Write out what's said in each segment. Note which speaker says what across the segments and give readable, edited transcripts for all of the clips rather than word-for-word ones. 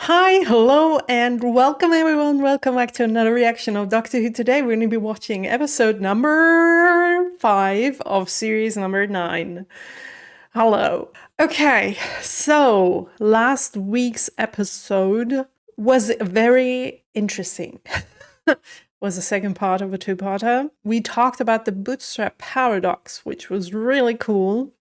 Speaker 1: Hi, hello, and welcome everyone. Welcome back to another reaction of Doctor Who. Today we're going to be watching episode number 5 of series number 9. Hello. Okay, so last week's episode was very interesting. Was the second part of a two-parter. We talked about the bootstrap paradox, which was really cool.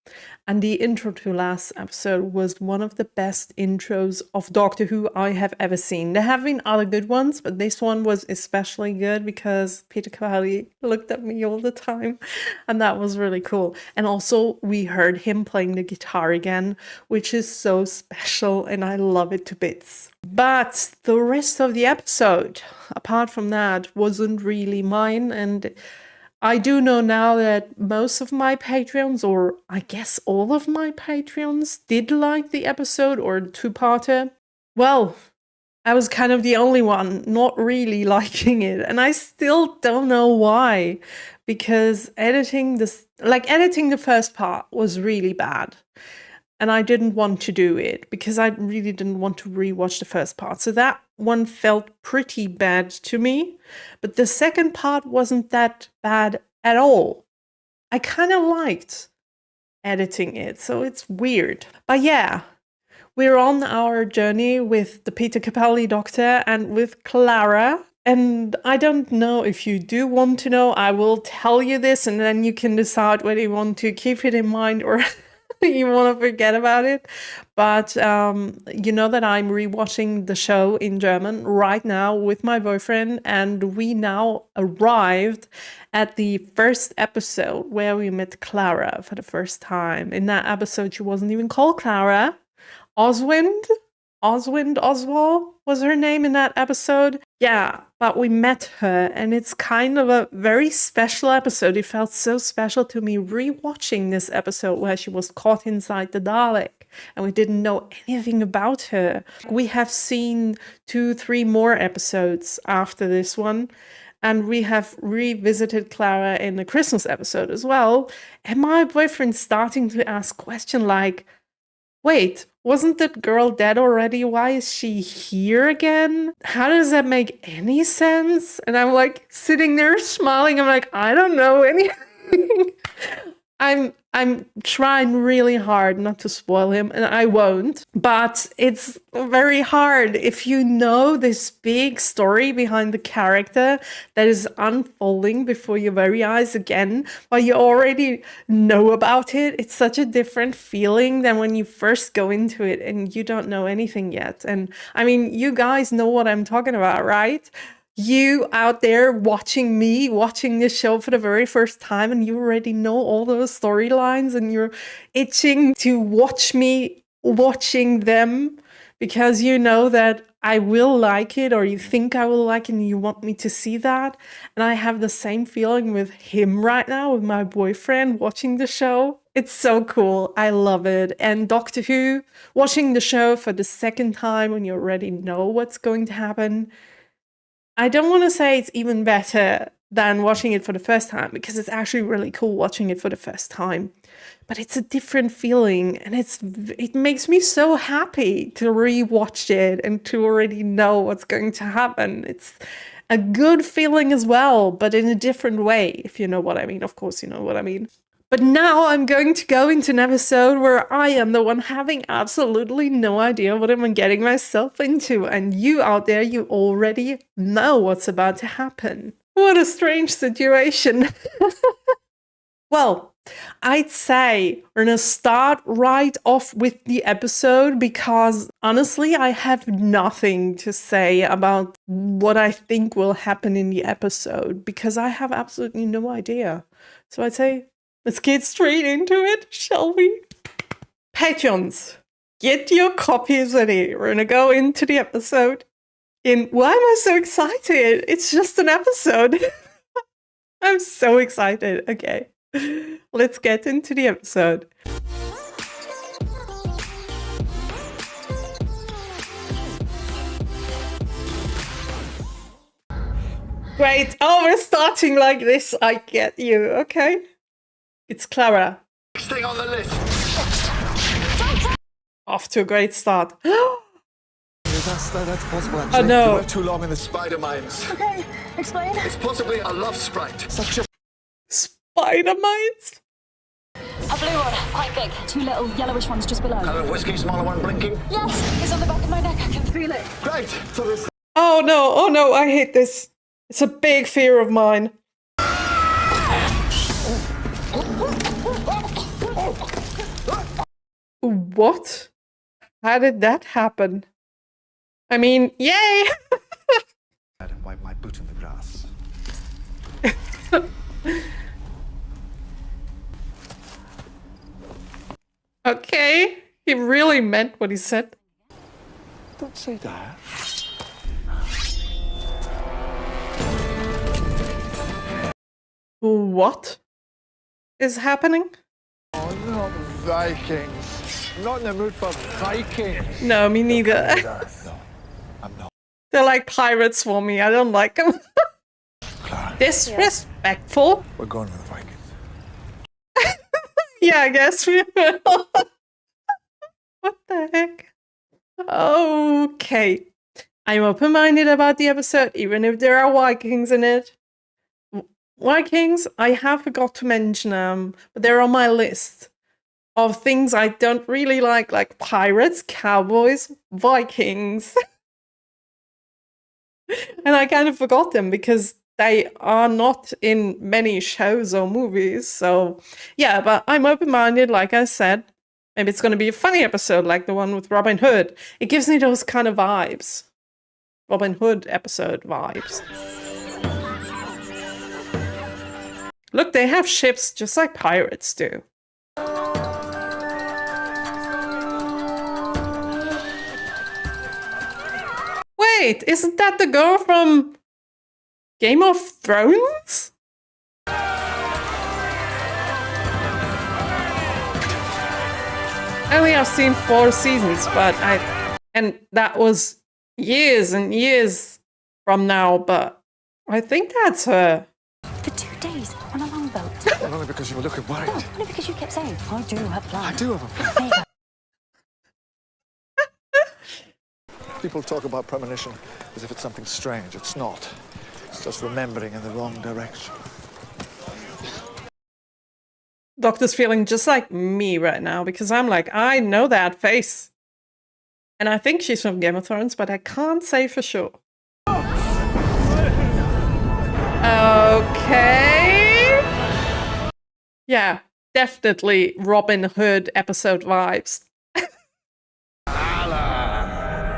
Speaker 1: And the intro to last episode was one of the best intros of Doctor Who I have ever seen. There have been other good ones, but this one was especially good because Peter Capaldi looked at me all the time. And that was really cool. And also we heard him playing the guitar again, which is so special and I love it to bits. But the rest of the episode, apart from that, wasn't really mine. And I do know now that most of my Patreons, or I guess all of my Patreons, did like the episode or the two-parter. Well, I was kind of the only one not really liking it. And I still don't know why. Because editing the first part was really bad. And I didn't want to do it because I really didn't want to rewatch the first part. So that one felt pretty bad to me. But the second part wasn't that bad at all. I kind of liked editing it, so it's weird. But yeah, we're on our journey with the Peter Capaldi Doctor and with Clara. And I don't know if you do want to know. I will tell you this and then you can decide whether you want to keep it in mind or you want to forget about it. But you know that I'm rewatching the show in German right now with my boyfriend, and we now arrived at the first episode where we met Clara for the first time. In that episode, she wasn't even called Clara. Oswald was her name in that episode. Yeah, but we met her, and it's kind of a very special episode. It felt so special to me rewatching this episode where she was caught inside the Dalek and we didn't know anything about her. We have seen 2-3 more episodes after this one, and we have revisited Clara in the Christmas episode as well. And my boyfriend's starting to ask questions like, wait, wasn't that girl dead already? Why is she here again? How does that make any sense? And I'm like sitting there smiling. I'm like, I don't know anything. I'm trying really hard not to spoil him, and I won't. But it's very hard if you know this big story behind the character that is unfolding before your very eyes again, while you already know about it. It's such a different feeling than when you first go into it and you don't know anything yet. And I mean, you guys know what I'm talking about, right? You out there watching this show for the very first time, and you already know all those storylines and you're itching to watch me watching them because you know that I will like it, or you think I will like it and you want me to see that. And I have the same feeling with him right now, with my boyfriend watching the show. It's so cool. I love it. And Doctor Who, watching the show for the second time when you already know what's going to happen, I don't want to say it's even better than watching it for the first time, because it's actually really cool watching it for the first time. But it's a different feeling, and it makes me so happy to rewatch it and to already know what's going to happen. It's a good feeling as well, but in a different way, if you know what I mean. Of course, you know what I mean. But now I'm going to go into an episode where I am the one having absolutely no idea what I'm getting myself into. And you out there, you already know what's about to happen. What a strange situation. Well, I'd say we're gonna start right off with the episode because honestly, I have nothing to say about what I think will happen in the episode because I have absolutely no idea. So I'd say, let's get straight into it, shall we? Patreons, get your copies ready. We're gonna go into the episode. Why am I so excited? It's just an episode. I'm so excited. Okay, let's get into the episode. Great. Oh, we're starting like this. I get you. Okay. It's Clara.
Speaker 2: Next thing on the list.
Speaker 1: Off to a great start.
Speaker 2: That's possible, actually.
Speaker 1: Oh no.
Speaker 2: You worked too long in the spider mines.
Speaker 3: Okay, explain.
Speaker 2: It's possibly a love sprite. Such a...
Speaker 1: Spider mites?
Speaker 3: A blue one, quite big. Two little yellowish ones just below.
Speaker 2: Hello, whiskey, smaller one blinking.
Speaker 3: Yes, it's on the back of my neck. I can feel it.
Speaker 2: Great. So this...
Speaker 1: Oh no, I hate this. It's a big fear of mine. What? How did that happen? I mean, yay!
Speaker 2: And wipe my boot in the grass.
Speaker 1: Okay, he really meant what he said.
Speaker 2: Don't say that.
Speaker 1: What is happening?
Speaker 2: Oh, not Vikings. I'm not in the mood for Vikings.
Speaker 1: No, me neither.
Speaker 2: No, I'm not.
Speaker 1: They're like pirates for me. I don't like them.
Speaker 2: Clara,
Speaker 1: Disrespectful.
Speaker 2: we're going with the Vikings.
Speaker 1: Yeah, I guess we will. What the heck? Okay. I'm open-minded about the episode, even if there are Vikings in it. Vikings, I have forgot to mention them, but they're on my list of things I don't really like pirates, cowboys, Vikings. And I kind of forgot them because they are not in many shows or movies. So, yeah, but I'm open-minded, like I said. Maybe it's going to be a funny episode like the one with Robin Hood. It gives me those kind of vibes. Robin Hood episode vibes. Look, they have ships just like pirates do. Wait, isn't that the girl from Game of Thrones? I only have seen 4 seasons, but and that was years and years from now, but I think that's her.
Speaker 3: For 2 days on a longboat.
Speaker 2: Well, only because you were looking worried.
Speaker 3: No, only because you kept saying, I do have plans.
Speaker 2: I do have a plan.
Speaker 3: There you go.
Speaker 2: People talk about premonition as if it's something strange. It's not. It's just remembering in the wrong direction.
Speaker 1: Doctor's feeling just like me right now because I'm like, I know that face. And I think she's from Game of Thrones, but I can't say for sure. Okay. Yeah, definitely Robin Hood episode vibes.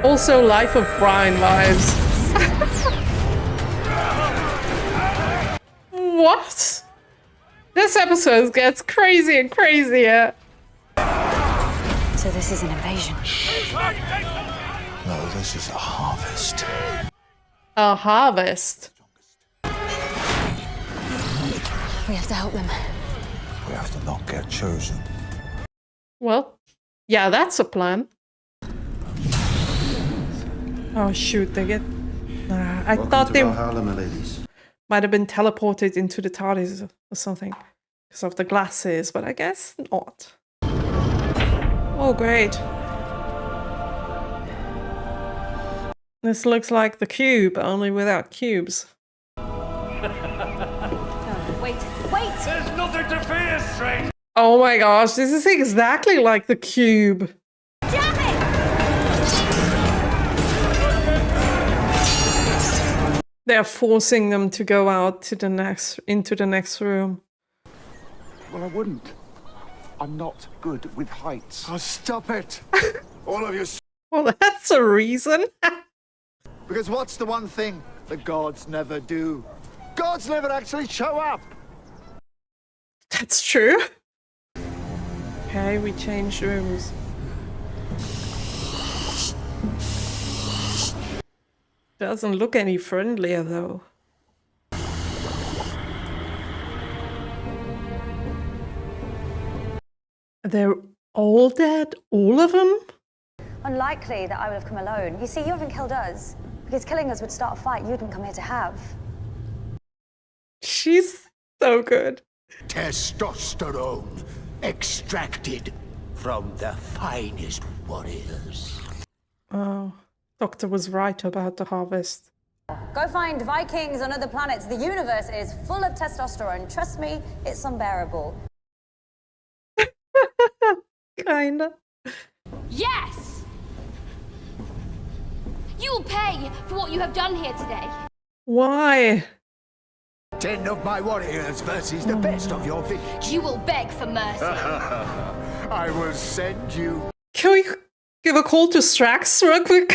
Speaker 1: Also Life of Brian vibes. What? This episode gets crazy and crazier.
Speaker 3: So this is an invasion.
Speaker 2: No, this is a harvest.
Speaker 1: A harvest.
Speaker 3: We have to help them.
Speaker 2: We have to not get chosen.
Speaker 1: Well, yeah, that's a plan. Oh shoot, they get... I thought they might have been teleported into the TARDIS or something because of the glasses, but I guess not. Oh, great. This looks like the cube, only without cubes.
Speaker 3: Wait!
Speaker 4: There's nothing to fear, stranger!
Speaker 1: Oh my gosh, this is exactly like the cube.
Speaker 3: Damn it!
Speaker 1: They're forcing them to go out to into the next room.
Speaker 5: Well, I wouldn't. I'm not good with heights.
Speaker 2: Oh, stop it! All of you.
Speaker 1: Well, that's a reason.
Speaker 2: Because what's the one thing the gods never do? Gods never actually show up!
Speaker 1: That's true. Okay, we changed rooms. Doesn't look any friendlier though. They're all dead? All of them?
Speaker 6: Unlikely that I would have come alone. You see, you haven't killed us. Because killing us would start a fight you didn't come here to have.
Speaker 1: She's so good.
Speaker 7: Testosterone extracted from the finest warriors.
Speaker 1: Oh. Doctor was right about the harvest.
Speaker 6: Go find Vikings on other planets. The universe is full of testosterone. Trust me, it's unbearable.
Speaker 1: Kinda.
Speaker 3: Yes! You will pay for what you have done here today.
Speaker 1: Why?
Speaker 7: 10 of my warriors versus the best of your village.
Speaker 3: You will beg for mercy.
Speaker 7: I will send you.
Speaker 1: Can we give a call to Strax real quick?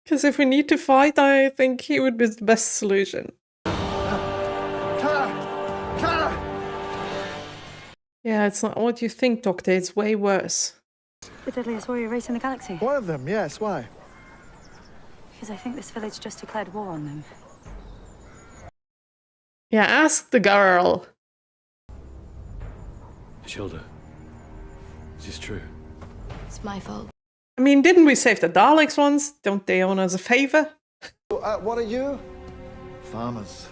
Speaker 1: Because if we need to fight, I think he would be the best solution.
Speaker 7: Clara! Clara!
Speaker 1: Yeah, it's not what you think, Doctor. It's way worse.
Speaker 6: The deadliest warrior race in the galaxy.
Speaker 2: One of them, yes. Why?
Speaker 6: Because I think this village just declared war on them.
Speaker 1: Yeah, ask the girl.
Speaker 8: Shilda, is this true?
Speaker 3: It's my fault.
Speaker 1: I mean, didn't we save the Daleks once? Don't they owe us a favor?
Speaker 2: What are you? Farmers,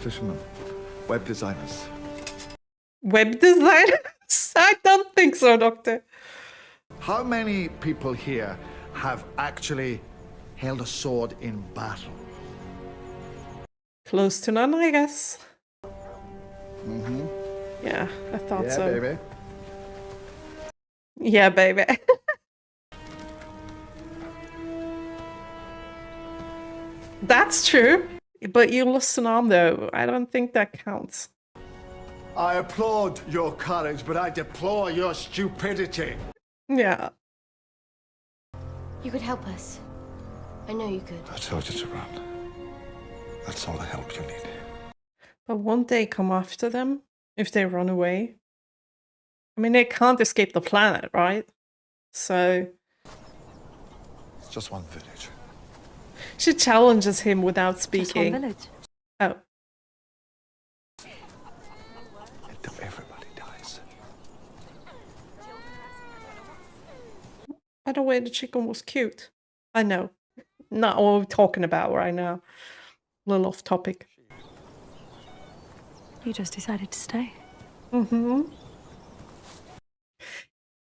Speaker 2: fishermen, web designers.
Speaker 1: Web designers? I don't think so, Doctor.
Speaker 2: How many people here have actually held a sword in battle?
Speaker 1: Close to none, I guess.
Speaker 2: Mm-hmm.
Speaker 1: Yeah, I thought
Speaker 2: Yeah,
Speaker 1: so.
Speaker 2: baby.
Speaker 1: Yeah, baby. That's true. But you lost an arm, though. I don't think that counts.
Speaker 2: I applaud your courage, but I deplore your stupidity.
Speaker 1: Yeah.
Speaker 3: You could help us. I know you could.
Speaker 2: I told you to run. That's all the help you need.
Speaker 1: But won't they come after them if they run away? I mean, they can't escape the planet, right? So
Speaker 2: It's just one village.
Speaker 1: she challenges him without
Speaker 6: Just one
Speaker 1: speaking.
Speaker 6: village.
Speaker 1: Oh,
Speaker 2: Until everybody dies.
Speaker 1: by the way, the chicken was cute. I know. Not what we're talking about right now. A little off topic.
Speaker 6: You just decided to stay.
Speaker 1: Mm-hmm.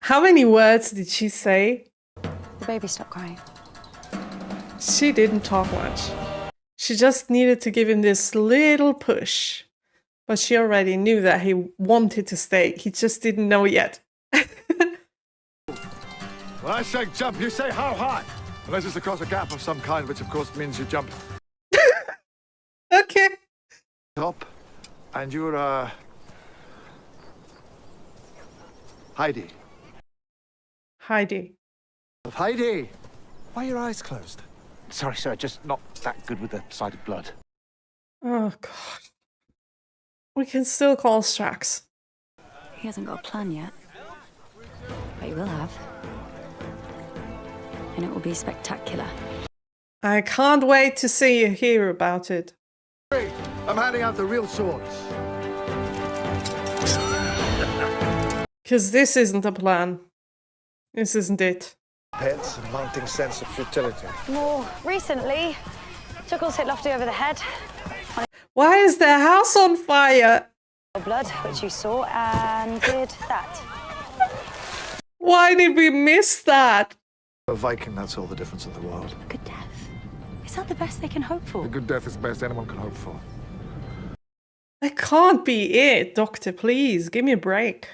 Speaker 1: How many words did she say?
Speaker 6: The baby stopped crying.
Speaker 1: She didn't talk much. She just needed to give him this little push. But she already knew that he wanted to stay. He just didn't know yet.
Speaker 2: When I say jump, you say how high? Unless it's across a gap of some kind, which of course means you jump
Speaker 1: Okay.
Speaker 2: top. And you're, Heidi.
Speaker 1: Heidi.
Speaker 2: Heidi! Why are your eyes closed?
Speaker 5: Sorry, sir, just not that good with the sight of blood.
Speaker 1: Oh, God. We can still call Strax.
Speaker 6: He hasn't got a plan yet. But he will have. And it will be spectacular.
Speaker 1: I can't wait to see hear about it.
Speaker 2: Hey, I'm handing out the real swords.
Speaker 1: Because this isn't a plan. This isn't it.
Speaker 2: Pets and mounting sense of futility.
Speaker 6: More recently, Chuckles hit Lofty over the head.
Speaker 1: Why is their house on fire?
Speaker 6: Blood, which you saw, and did that.
Speaker 1: Why did we miss that?
Speaker 2: A Viking, that's all the difference in the world.
Speaker 6: A good death. Is that the best they can hope for?
Speaker 2: A good death is the best anyone can hope for.
Speaker 1: That can't be it, Doctor. Please, give me a break.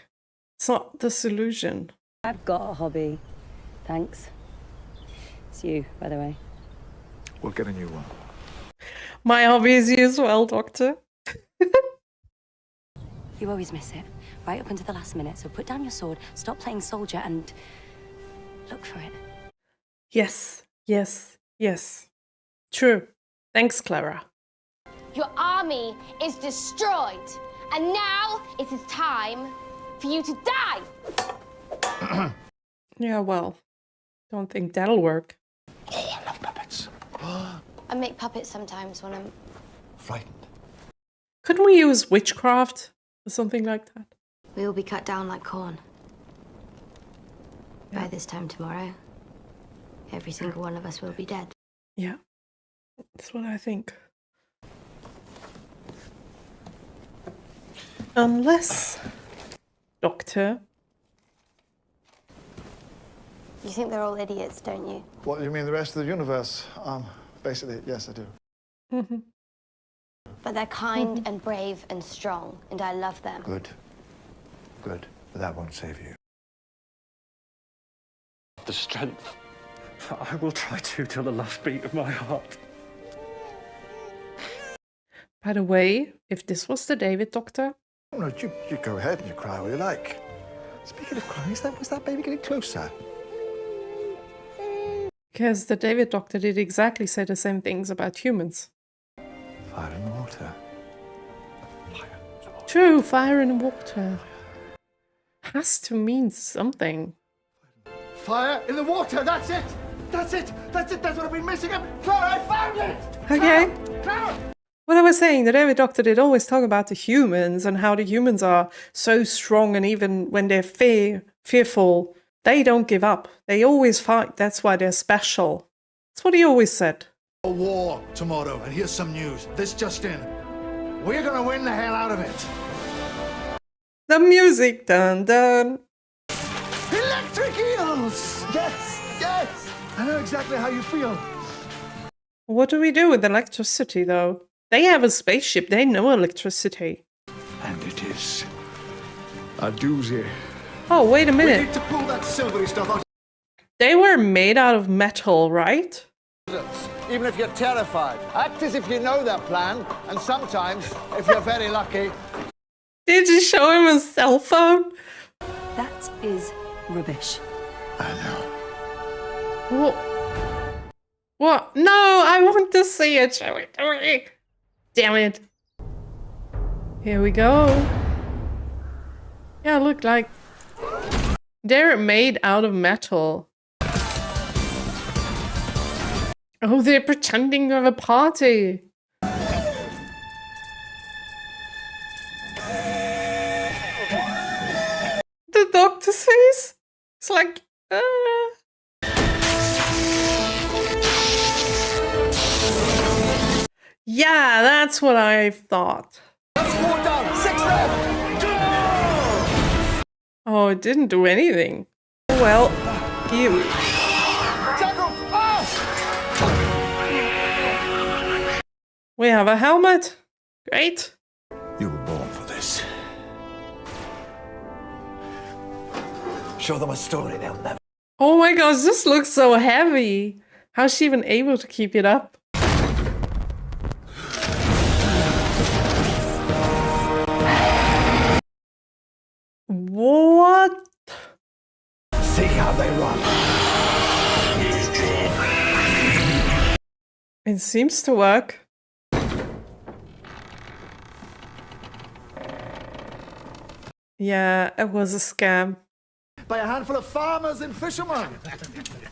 Speaker 1: It's not the solution.
Speaker 6: I've got a hobby. Thanks. It's you, by the way.
Speaker 2: We'll get a new one.
Speaker 1: My hobby is you as well, Doctor.
Speaker 6: You always miss it, right up until the last minute. So put down your sword, stop playing soldier, and look for it.
Speaker 1: Yes, yes, yes. True. Thanks, Clara.
Speaker 3: Your army is destroyed. And now it is time for you to die.
Speaker 1: Yeah, well, don't think that'll work.
Speaker 2: Oh, I love puppets.
Speaker 3: I make puppets sometimes when I'm...
Speaker 2: Frightened.
Speaker 1: Couldn't we use witchcraft or something like that?
Speaker 3: We will be cut down like corn. By this time tomorrow, every single one of us will be dead.
Speaker 1: Yeah, that's what I think. Unless, Doctor,
Speaker 3: You think they're all idiots, don't you?
Speaker 2: What, you mean the rest of the universe? Basically, yes, I do.
Speaker 3: But they're kind and brave and strong, and I love them.
Speaker 2: Good. Good. But that won't save you.
Speaker 8: The strength. I will try to till the last beat of my heart.
Speaker 1: By the way, if this was the David Doctor,
Speaker 2: No, you go ahead and you cry all you like. Speaking of crying, was that baby getting closer?
Speaker 1: because the David Doctor did exactly say the same things about humans.
Speaker 2: Fire in the water.
Speaker 1: True, fire and water. Has to mean something.
Speaker 2: Fire in the water, that's it! That's it! That's it! That's what I've been missing! Clara, I found it!
Speaker 1: Okay.
Speaker 2: Clara!
Speaker 1: What I was saying, the David Doctor did always talk about the humans and how the humans are so strong, and even when they're fearful, they don't give up. They always fight. That's why they're special. That's what he always said.
Speaker 2: A war tomorrow, and here's some news. This just in. We're gonna win the hell out of it.
Speaker 1: The music, dun dun.
Speaker 2: Electric eels! Yes, yes! I know exactly how you feel.
Speaker 1: What do we do with electricity, though? They have a spaceship. They know electricity.
Speaker 2: And it is a doozy.
Speaker 1: Oh, wait a
Speaker 2: We
Speaker 1: minute.
Speaker 2: need to pull that silvery stuff out.
Speaker 1: They were made out of metal, right?
Speaker 2: Even if you're terrified, act as if you know their plan, and sometimes, if you're very lucky,
Speaker 1: Did you show him a cell phone?
Speaker 9: That is rubbish.
Speaker 2: I know.
Speaker 1: What? What? No, I want to see it. Show it to me. Damn it. Here we go. Yeah, look, like they're made out of metal. Oh, they're pretending to have a party. The Doctor's face? It's like, Yeah, that's what I thought.
Speaker 2: That's 4 down, 6 left.
Speaker 1: Oh, it didn't do anything. Well, you.
Speaker 2: Tackle!
Speaker 1: We have a helmet. Great.
Speaker 2: You were born for this. Show them a story they'll never.
Speaker 1: Oh my gosh, this looks so heavy. How's she even able to keep it up? What?
Speaker 2: See how they run.
Speaker 1: It seems to work. Yeah, it was a scam.
Speaker 2: By a handful of farmers and fishermen.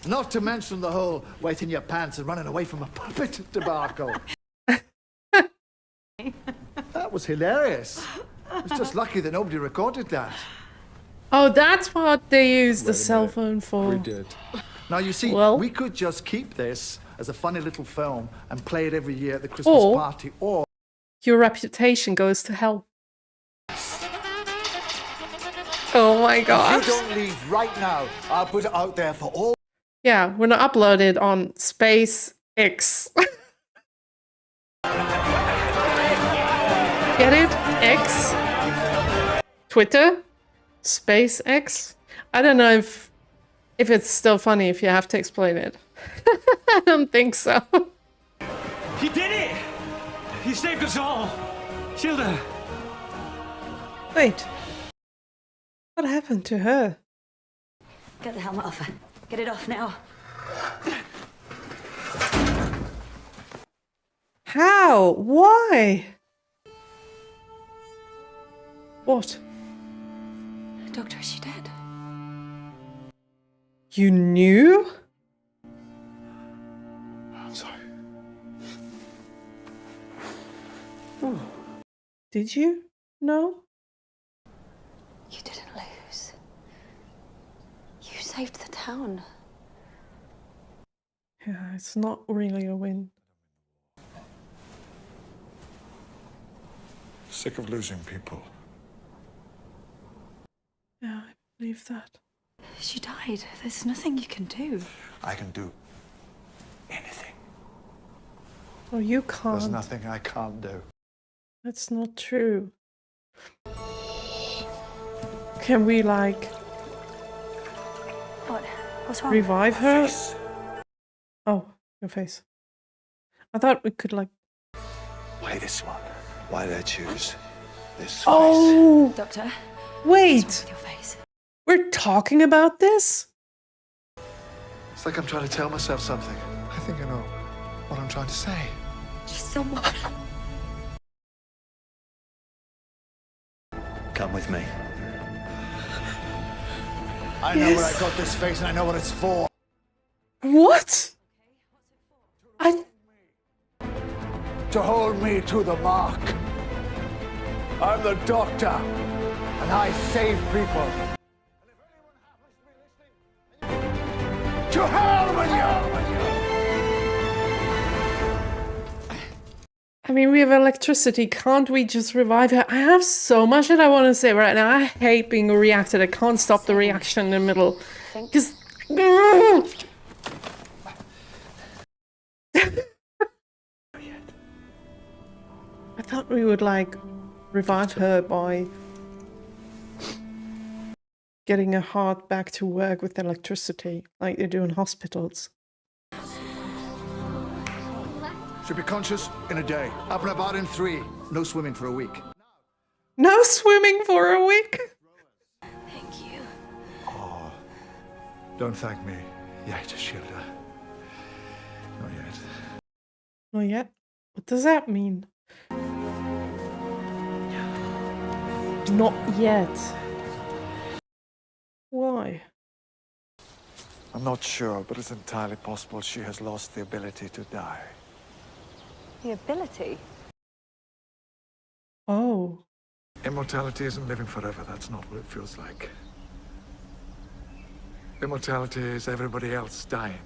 Speaker 2: Not to mention the whole wet in your pants and running away from a puppet debacle. That was hilarious. It's just lucky that nobody recorded that.
Speaker 1: Oh, that's what they used the cell phone for.
Speaker 2: We did. Now, you see,
Speaker 1: Well-
Speaker 2: we could just keep this as a funny little film and play it every year at the Christmas
Speaker 1: Or-
Speaker 2: party, or...
Speaker 1: Your reputation goes to hell. Oh my
Speaker 2: If
Speaker 1: gosh.
Speaker 2: you don't leave right now, I'll put it out there for all...
Speaker 1: Yeah, we're gonna upload it on SpaceX. Get it? X? Twitter? SpaceX? I don't know if it's still funny if you have to explain it. I don't think so.
Speaker 4: He did it! He saved us all! Shilda!
Speaker 1: Wait. What happened to her?
Speaker 9: Get the helmet off her. Get it off now.
Speaker 1: How? Why? What?
Speaker 9: Doctor, is she dead?
Speaker 1: You knew?
Speaker 2: I'm sorry.
Speaker 1: Did you know?
Speaker 6: You didn't lose. You saved the town.
Speaker 1: Yeah, it's not really a win.
Speaker 2: Sick of losing people.
Speaker 1: Yeah, I believe that.
Speaker 9: She died. There's nothing you can do.
Speaker 2: I can do anything.
Speaker 1: Oh, you
Speaker 2: There's
Speaker 1: can't.
Speaker 2: nothing I can't do.
Speaker 1: That's not true. Can we, like,
Speaker 6: What? What's wrong?
Speaker 1: revive her?
Speaker 2: Face.
Speaker 1: Oh, your face. I thought we could, like...
Speaker 2: Why this one? Why did I choose this face?
Speaker 1: Oh!
Speaker 9: Doctor, what's
Speaker 1: Wait!
Speaker 9: wrong with your face?
Speaker 1: We're talking about this?
Speaker 2: It's like I'm trying to tell myself something. I think I know what I'm trying to say.
Speaker 9: She's someone.
Speaker 7: Come with me.
Speaker 2: I know where I got this face and I know what it's for.
Speaker 1: What?
Speaker 2: To hold me to the mark. I'm the doctor, and I save people. To hell with you!
Speaker 1: I mean, we have electricity. Can't we just revive her? I have so much that I want to say right now. I hate being reacted. I can't stop the reaction in the middle. Because... I thought we would, like, revive her by getting her heart back to work with electricity, like they do in hospitals.
Speaker 2: Should be conscious in a day. Up and about in 3. No swimming for a week.
Speaker 1: No swimming for a week?
Speaker 9: Thank you.
Speaker 2: Oh, don't thank me yet, Shilda. Not yet.
Speaker 1: Not yet? What does that mean? Not yet. Why?
Speaker 2: I'm not sure, but it's entirely possible she has lost the ability to die.
Speaker 6: The ability?
Speaker 1: Oh.
Speaker 2: Immortality isn't living forever. That's not what it feels like. Immortality is everybody else dying.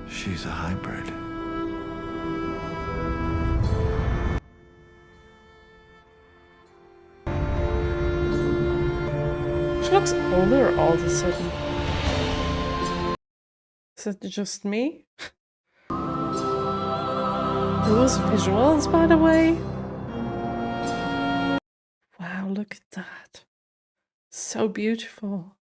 Speaker 2: She's a hybrid.
Speaker 1: She looks older all of a sudden. Is it just me? Those visuals, by the way. Wow, look at that. So beautiful.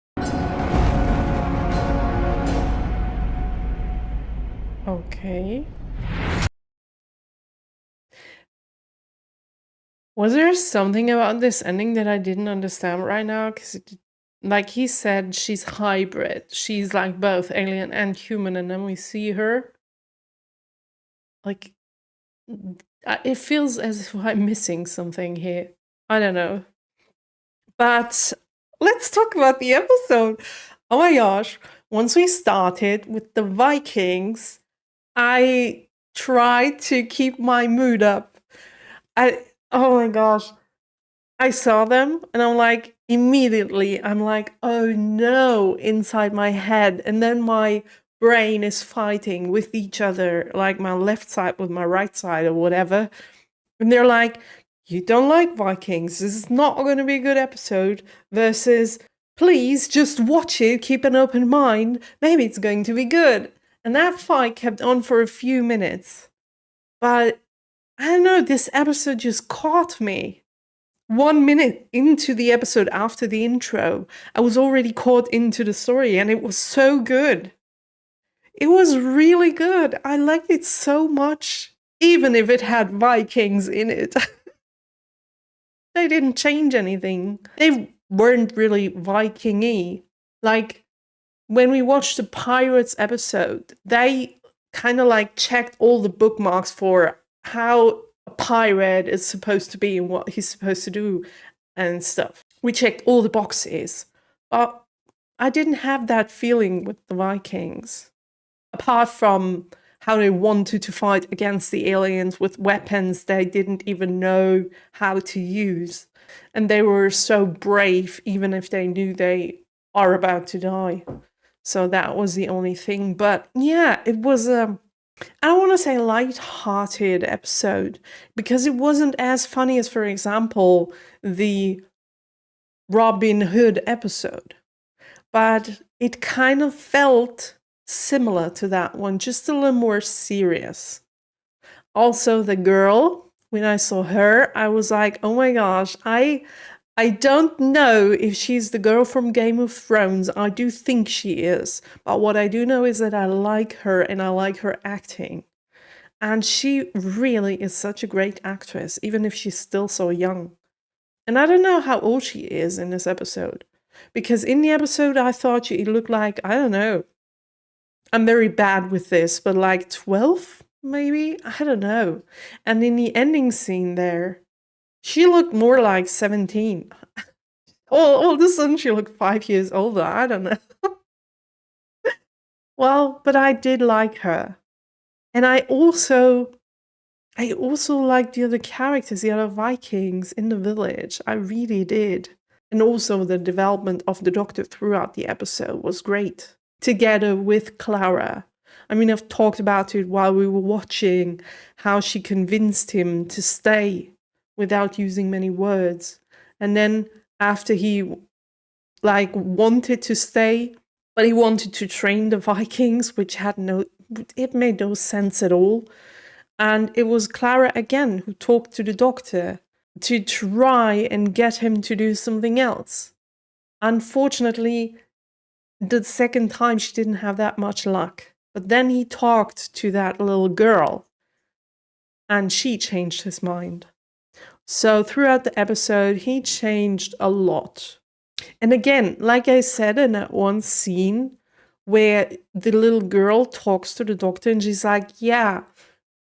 Speaker 1: Okay. Was there something about this ending that I didn't understand right now? Because, like he said, she's hybrid. She's like both alien and human, and then we see her. Like, it feels as if I'm missing something here. I don't know. But let's talk about the episode. Oh my gosh. Once we started with the Vikings, I tried to keep my mood up. Oh my gosh. I saw them and I'm like, immediately, I'm like, oh no, inside my head. And then my brain is fighting with each other, like my left side with my right side or whatever. And they're like, you don't like Vikings. This is not going to be a good episode. Versus, please just watch it. Keep an open mind. Maybe it's going to be good. And that fight kept on for a few minutes. But I don't know, this episode just caught me. 1 minute into the episode after the intro, I was already caught into the story and it was so good. It was really good. I liked it so much, even if it had Vikings in it. They didn't change anything. They weren't really Viking-y. Like, when we watched the Pirates episode, they kind of like checked all the bookmarks for how a pirate is supposed to be and what he's supposed to do and stuff. We checked all the boxes. But I didn't have that feeling with the Vikings. Apart from how they wanted to fight against the aliens with weapons they didn't even know how to use. And they were so brave, even if they knew they are about to die. So that was the only thing. But yeah, it was I don't want to say light-hearted episode, because it wasn't as funny as, for example, the Robin Hood episode. But it kind of felt similar to that one, just a little more serious. Also, the girl, when I saw her, I was like, oh my gosh, I don't know if she's the girl from Game of Thrones. I do think she is. But what I do know is that I like her and I like her acting. And she really is such a great actress, even if she's still so young. And I don't know how old she is in this episode. Because in the episode, I thought she looked like, I don't know. I'm very bad with this, but like 12, maybe? I don't know. And in the ending scene there, she looked more like 17. All of a sudden, she looked 5 years older. I don't know. Well, but I did like her. And I also liked the other characters, the other Vikings in the village. I really did. And also the development of the Doctor throughout the episode was great. Together with Clara. I mean, I've talked about it while we were watching, how she convinced him to stay without using many words. And then after he wanted to stay, but he wanted to train the Vikings, which it made no sense at all. And it was Clara again who talked to the Doctor to try and get him to do something else. Unfortunately, the second time she didn't have that much luck. But then he talked to that little girl and she changed his mind. So throughout the episode, he changed a lot. And again, like I said in that one scene where the little girl talks to the Doctor and she's like, yeah,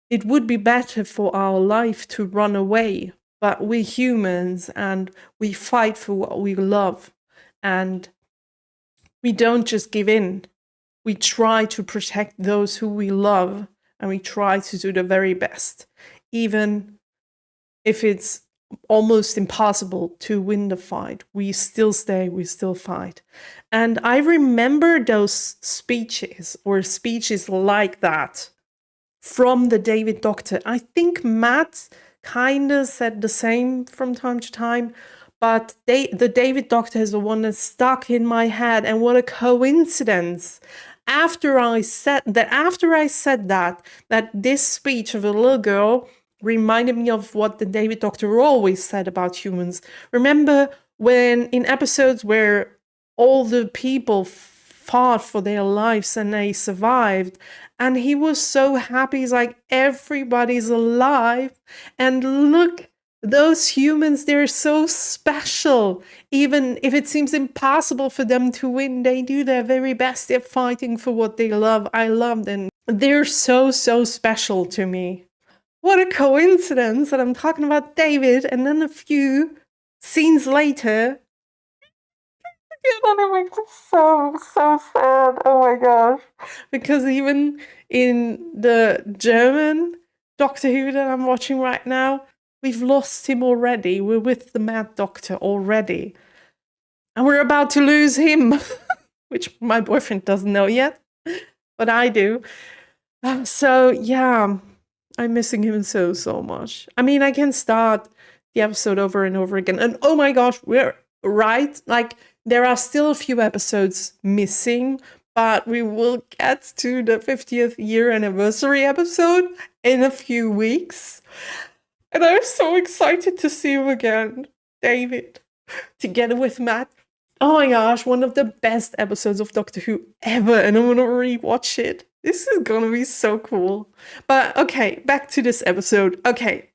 Speaker 1: it would be better for our life to run away. But we're humans and we fight for what we love. And we don't just give in. We try to protect those who we love. And we try to do the very best. Even if it's almost impossible to win the fight, we still stay, we still fight. And I remember those speeches like that from the David Doctor. I think Matt kind of said the same from time to time, but the David Doctor is the one that stuck in my head. And what a coincidence. After I said that this speech of a little girl reminded me of what the David Doctor always said about humans. Remember when in episodes where all the people fought for their lives and they survived, and he was so happy. He's like, everybody's alive. And look, those humans, they're so special. Even if it seems impossible for them to win, they do their very best. They're fighting for what they love. I love them. They're so, so special to me. What a coincidence that I'm talking about David, and then a few scenes later, it makes me so sad. Oh my gosh. Because even in the German Doctor Who that I'm watching right now, we've lost him already. We're with the Mad Doctor already. And we're about to lose him, which my boyfriend doesn't know yet, but I do. So yeah, I'm missing him so much. I mean, I can start the episode over and over again. And oh my gosh, we're right. Like, there are still a few episodes missing, but we will get to the 50th year anniversary episode in a few weeks. And I'm so excited to see him again, David, together with Matt. Oh my gosh, one of the best episodes of Doctor Who ever, and I'm gonna rewatch it. This is gonna be so cool. But okay, back to this episode. Okay,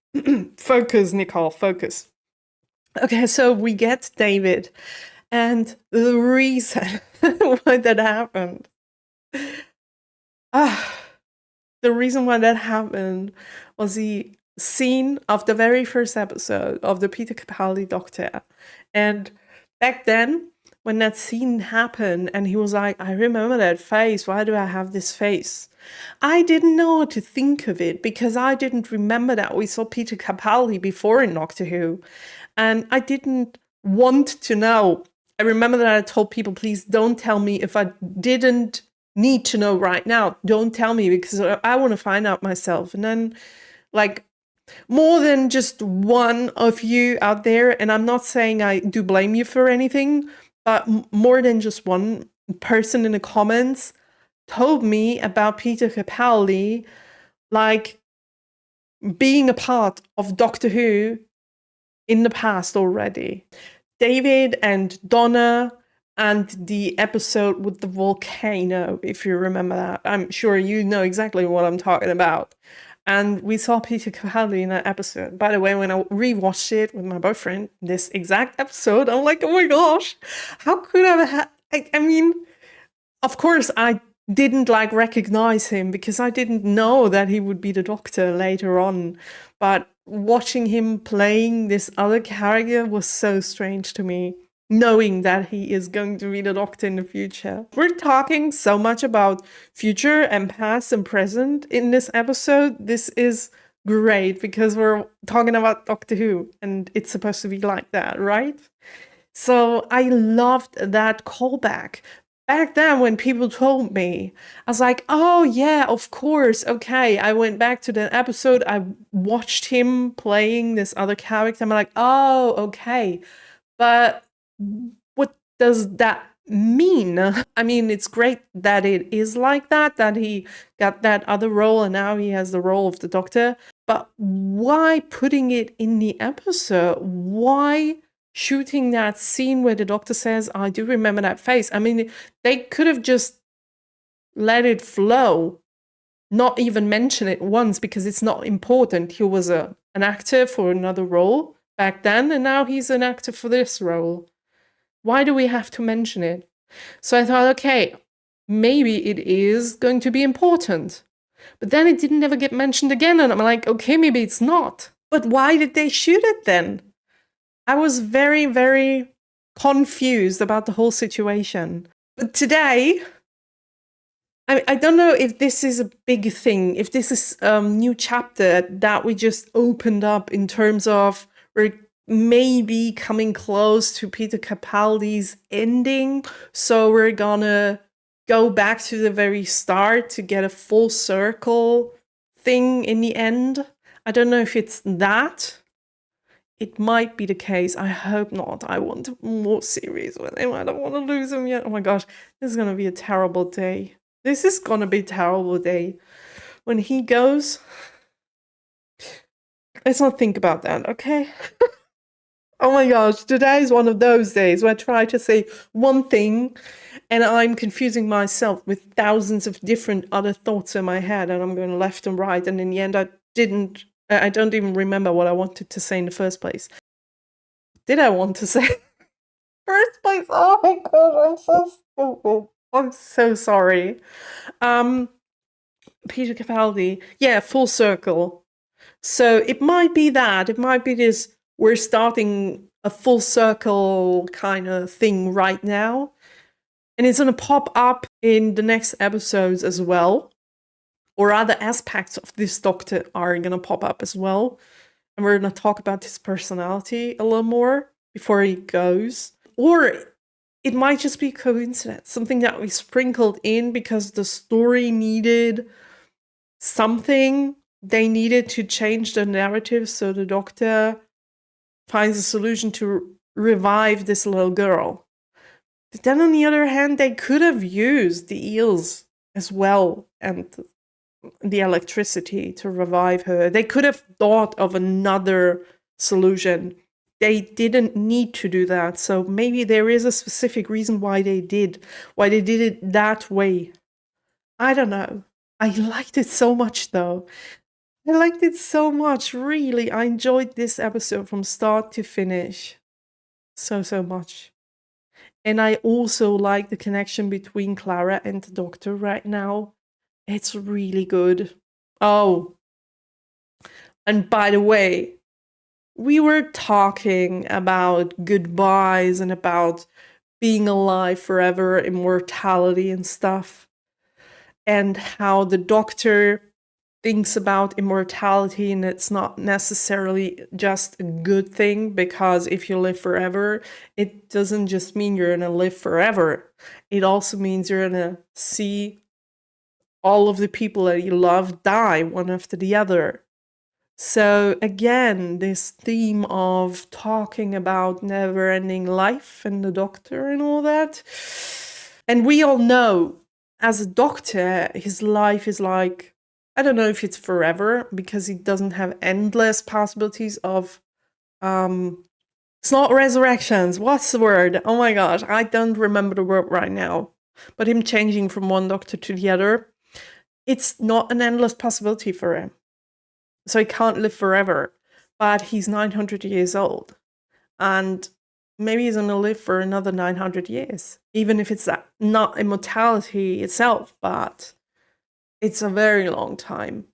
Speaker 1: focus, Nicole, focus. Okay, so we get David. And the reason why that happened. The reason why that happened was the scene of the very first episode of the Peter Capaldi Doctor. And back then, when that scene happened, and he was like, I remember that face. Why do I have this face? I didn't know what to think of it because I didn't remember that we saw Peter Capaldi before in Doctor Who. And I didn't want to know. I remember that I told people, please don't tell me if I didn't need to know right now. Don't tell me because I want to find out myself. And then, like, more than just one of you out there, and I'm not saying I do blame you for anything, but more than just one person in the comments told me about Peter Capaldi, like being a part of Doctor Who in the past already. David and Donna and the episode with the volcano, if you remember that. I'm sure you know exactly what I'm talking about. And we saw Peter Capaldi in that episode. By the way, when I rewatched it with my boyfriend, this exact episode, I'm like, oh my gosh, how could I mean, of course, I didn't like recognize him because I didn't know that he would be the Doctor later on. But watching him playing this other character was so strange to me, knowing that he is going to be the Doctor in the future. We're talking so much about future and past and present in this episode. This is great because we're talking about Doctor Who and it's supposed to be like that, right? So I loved that callback. Back then, when people told me, I was like, oh yeah, of course, okay. I went back to the episode, I watched him playing this other character, I'm like, oh, okay. But what does that mean? I mean, it's great that it is like that he got that other role and now he has the role of the Doctor. But why putting it in the episode? Why shooting that scene where the Doctor says, I do remember that face? I mean, they could have just let it flow, not even mention it once because it's not important. He was an actor for another role back then, and now he's an actor for this role. Why do we have to mention it? So I thought, okay, maybe it is going to be important. But then it didn't ever get mentioned again, and I'm like, okay, maybe it's not. But why did they shoot it then? I was very, very confused about the whole situation. But today, I don't know if this is a big thing, if this is a new chapter that we just opened up in terms of we're maybe coming close to Peter Capaldi's ending. So we're gonna go back to the very start to get a full circle thing in the end. I don't know if it's that. It might be the case. I hope not. I want more series with him. I don't want to lose him yet. Oh my gosh, this is going to be a terrible day. This is going to be a terrible day. When he goes, let's not think about that, okay? Oh my gosh, today is one of those days where I try to say one thing and I'm confusing myself with thousands of different other thoughts in my head and I'm going left and right, and in the end I don't even remember what I wanted to say in the first place. Did I want to say first place? Oh my god, I'm so stupid. I'm so sorry. Peter Capaldi. Yeah, full circle. So it might be that. It might be this, we're starting a full circle kind of thing right now. And it's going to pop up in the next episodes as well. Or other aspects of this Doctor are going to pop up as well. And we're going to talk about his personality a little more before he goes. Or it might just be a coincidence. Something that we sprinkled in because the story needed something. They needed to change the narrative so the Doctor finds a solution to revive this little girl. But then on the other hand, they could have used the eels as well and the electricity to revive her. They could have thought of another solution. They didn't need to do that. So maybe there is a specific reason why they did it that way. I don't know. I liked it so much though. I liked it so much, really. I enjoyed this episode from start to finish. So much. And I also like the connection between Clara and the Doctor right now. It's really good. Oh, and by the way, we were talking about goodbyes and about being alive forever, immortality and stuff, and how the Doctor thinks about immortality, and it's not necessarily just a good thing, because if you live forever, it doesn't just mean you're gonna live forever. It also means you're gonna see all of the people that you love die one after the other. So again, this theme of talking about never-ending life and the Doctor and all that. And we all know, as a Doctor, his life is like, I don't know if it's forever, because he doesn't have endless possibilities of, it's not resurrections. What's the word? Oh my gosh, I don't remember the word right now. But him changing from one Doctor to the other, it's not an endless possibility for him. So he can't live forever, but he's 900 years old. And maybe he's going to live for another 900 years, even if it's not immortality itself, but it's a very long time.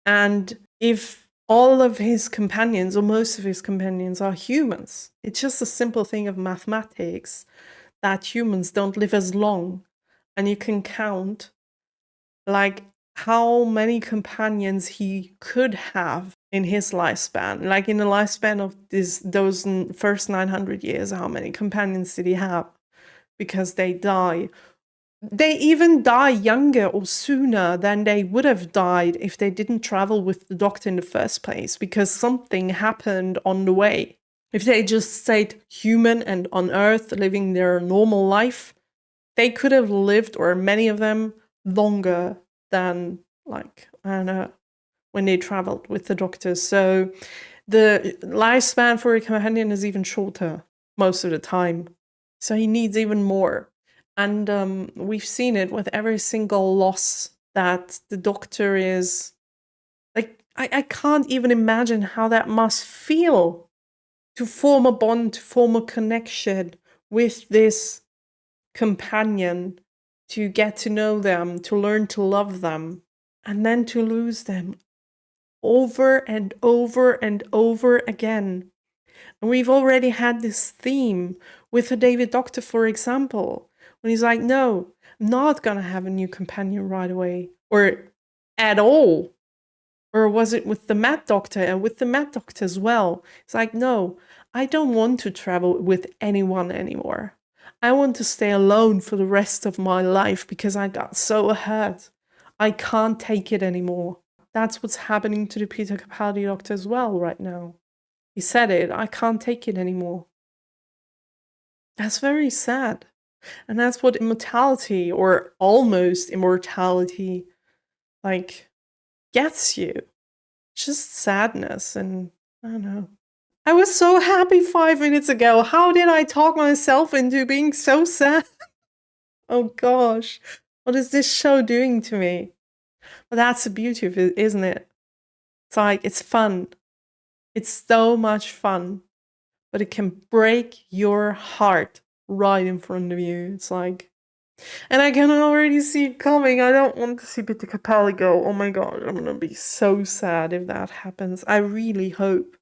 Speaker 1: And if all of his companions, or most of his companions, are humans, it's just a simple thing of mathematics that humans don't live as long. And you can count, like, how many companions he could have in his lifespan. Like, in the lifespan of those first 900 years, how many companions did he have? Because they die. They even die younger or sooner than they would have died if they didn't travel with the Doctor in the first place, because something happened on the way. If they just stayed human and on Earth living their normal life, they could have lived, or many of them, longer than, like, I don't know, when they traveled with the Doctor. So the lifespan for a companion is even shorter most of the time. So he needs even more. And we've seen it with every single loss that the Doctor is, like, I can't even imagine how that must feel to form a bond, to form a connection with this companion, to get to know them, to learn to love them, and then to lose them over and over and over again. And we've already had this theme with the David Doctor, for example, when he's like, no, I'm not gonna have a new companion right away, or at all. Or was it with the Mad Doctor? And with the Mad Doctor as well. It's like, no, I don't want to travel with anyone anymore. I want to stay alone for the rest of my life because I got so hurt. I can't take it anymore. That's what's happening to the Peter Capaldi Doctor as well right now. He said it, I can't take it anymore. That's very sad. And that's what immortality, or almost immortality, like, gets you. Just sadness, and I don't know. I was so happy 5 minutes ago. How did I talk myself into being so sad? Oh gosh, what is this show doing to me? But that's the beauty of it, isn't it? It's like, it's fun. It's so much fun. But it can break your heart right in front of you. It's like, and I can already see it coming. I don't want to see Peter Capaldi go. Oh my god, I'm gonna be so sad if that happens. I really hope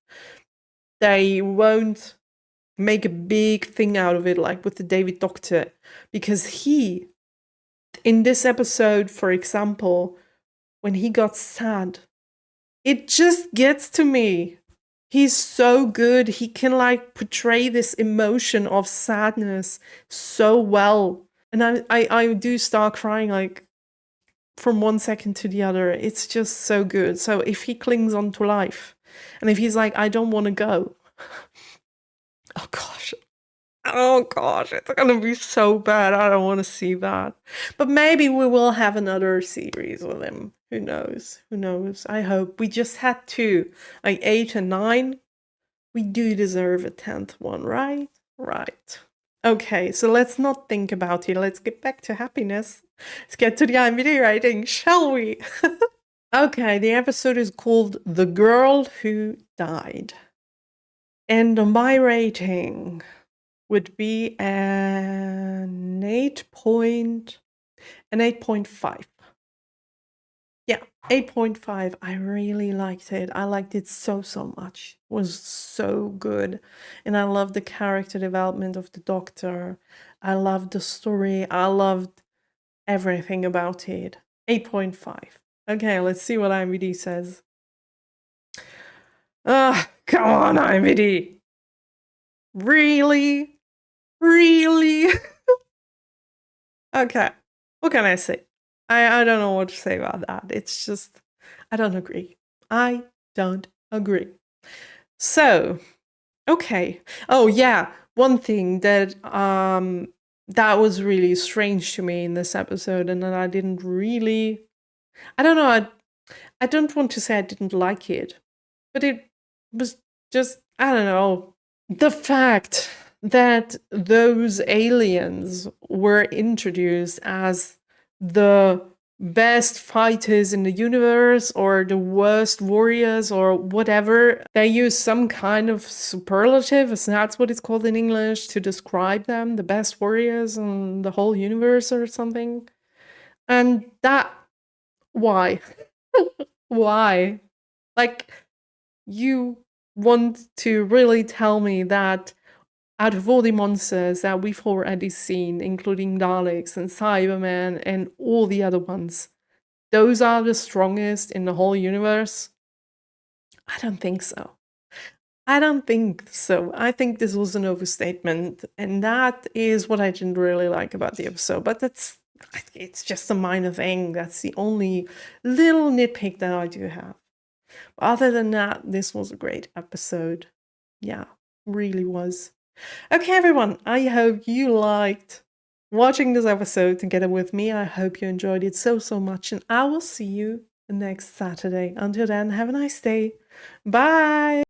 Speaker 1: they won't make a big thing out of it, like with the David Doctor, because he, in this episode, for example, when he got sad, it just gets to me. He's so good. He can, like, portray this emotion of sadness so well. And I do start crying, like, from one second to the other. It's just so good. So if he clings on to life, and if he's like, I don't want to go. Oh gosh, it's gonna be so bad. I don't want to see that. But maybe we will have another series with him. Who knows? Who knows? I hope. We just had 2, like 8 and 9. We do deserve a 10th one, right? Right. Okay, so let's not think about it. Let's get back to happiness. Let's get to the IMDb rating, shall we? Okay, the episode is called The Girl Who Died. And my rating would be an 8.5. Yeah, 8.5. I really liked it. I liked it so much. It was so good. And I loved the character development of the Doctor. I loved the story. I loved everything about it. 8.5. Okay, let's see what IMDb says. Come on, IMDb. Really? Really? Okay, what can I say? I don't know what to say about that. It's just, I don't agree. I don't Agree. So, okay. Oh yeah, one thing that that was really strange to me in this episode, and that I didn't really, I don't know, I don't want to say I didn't like it, but it was just, I don't know, the fact that those aliens were introduced as the best fighters in the universe or the worst warriors or whatever. They use some kind of superlative, as that's what it's called in English, to describe them, the best warriors in the whole universe or something. And that, why? Why? Like, you want to really tell me that out of all the monsters that we've already seen, including Daleks and Cybermen and all the other ones, those are the strongest in the whole universe? I don't think so. I don't think so. I think this was an overstatement, and that is what I didn't really like about the episode. But it's just a minor thing. That's the only little nitpick that I do have. But other than that, this was a great episode. Yeah, really was. Okay, everyone, I hope you liked watching this episode together with me. I hope you enjoyed it so much, and I will see you next Saturday. Until then, have a nice day. Bye!